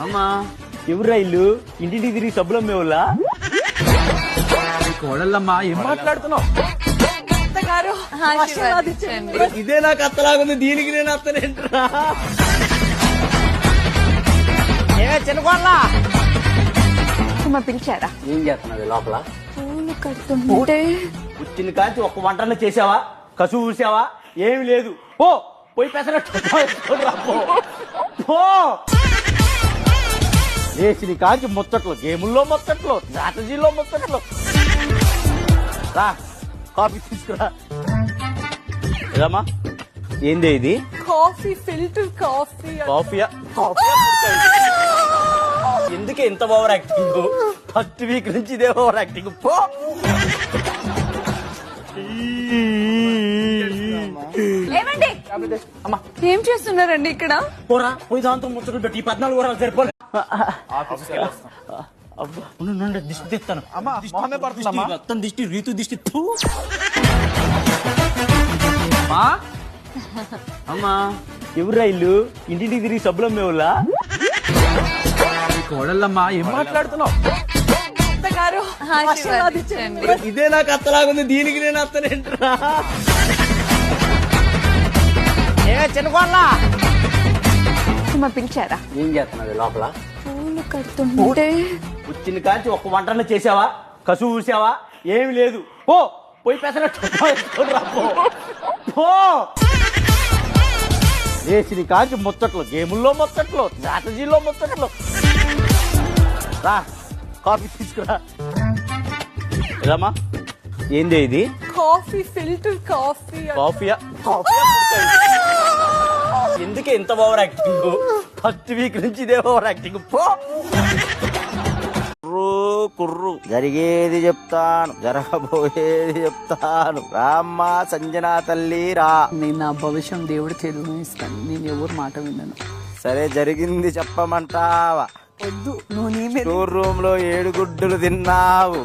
అమ్మా ఎవరు రైళ్ళు ఇంటింటికి తిరిగి సబ్బులు అమ్మేవాళ్ళ కోడళ్ళమ్మా ఏం మాట్లాడుతున్నావు? ఇదే నాకు అత్తలాగుంది, దీనికి నేను అత్తనేంట్రా? ఏమే చిన్నకోళ్ళ పిలిచారా? ఏం చేస్తున్నది లోపల? పూలు కడుతుంటే వచ్చిన కాంచి ఒక్క వంటలు చేసావా? కసువు చూసావా? ఏమి లేదు. ఓ పోయి పెసరట్టు వేసిన కాంచి ముచ్చట్లు, గేముల్లో ముచ్చట్లు, స్ట్రాటజీలో ముచ్చట్లు. రా కాఫీ తీసుకురా. ఏదమ్మా ఏంది ఇది? Coffee, filter coffee. కాఫీయా? కాఫీ ఎందుకే ఇంత ఓవర్ యాక్టింగ్? ఫస్ట్ వీక్ నుంచి ఇదే ఓవర్ యాక్టింగ్. పో ఏమండి, ఏం చేస్తున్నారండి ఇక్కడ? పోరా పోయి దాంతో ముచ్చట్లు పెట్టి 14 వరాలు సరిపోలే. అబ్బా నుండి దిష్టి తెస్తాను. మొత్తం దిష్టి రీతు దిష్టి. అమ్మా ఎవరు రైళ్ళు ఇంటింటికి తిరిగి సబ్బులు అమ్మేవాళ్ళ కోడళ్ళమ్మా ఏం మాట్లాడుతున్నావు? ఇదే నాకు అత్తలాగుంది, దీనికి నేను అత్తనేంట్రా? ఏమే చిన్నకోళ్ళ పిలిచారా? ఏం చేస్తున్నది లోపల? పూలు కడుతుంటే వచ్చిన కాంచి ఒక్క వంటలు చేసావా? కసువు చూసావా? ఏమి లేదు. ఓ పోయి పెసరట్టు వేసిన కాంచి ముచ్చట్లు, గేముల్లో ముచ్చట్లు, స్ట్రాటజీలో ముచ్చట్లు. రా కాఫీ తీసుకురా. ఏదమ్మా ఏంది ఇది? Coffee, filter coffee. కాఫీయా? కాఫీ ఎందుకే ఇంత ఓవర్ యాక్టింగ్? ఫస్ట్ వీక్ నుంచి ఇదే ఓవర్ యాక్టింగ్. పో కుర్రు జరిగేది చెప్తాను, జరగబోయేది చెప్తాను. రామ్మ సంజనా తల్లి రా. నేను నా భవిష్యం దేవుడు తెలుగు ఇస్తాను, నేను ఎవరు మాట విన్నాను. సరే జరిగింది చెప్పమంటావా? వద్దు, నువ్వు నీ మీద స్టోర్ రూమ్ లో 7 గుడ్డులు తిన్నావు.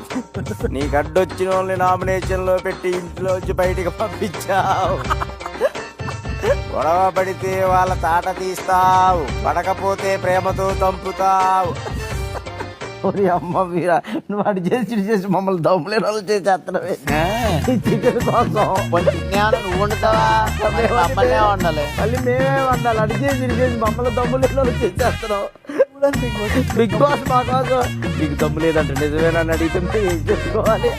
నీ గడ్డొచ్చిన వాళ్ళని నామినేషన్ లో పెట్టి ఇంట్లోంచి బయటికి పంపించావు. గొడవ పడితే వాళ్ళ తాట తీస్తావు, పడకపోతే ప్రేమతో తంపుతావు. అమ్మ మీరా నువ్వు అడి చేసి మమ్మల్ని దమ్ములేని వాళ్ళు చేసేస్తున్నావే. కోసం నువ్వు వండుతావా? మమ్మల్ని వండాలి, మళ్ళీ మేమే వండాలి. అడి చేసి మమ్మల్ని దమ్ములేని వాళ్ళు చేసేస్తున్నావు. బిగ్ బాస్ మా కోసం నీకు దమ్ము లేదంటే నిజమేనని అడిగితే ఏం చేసుకోవాలి?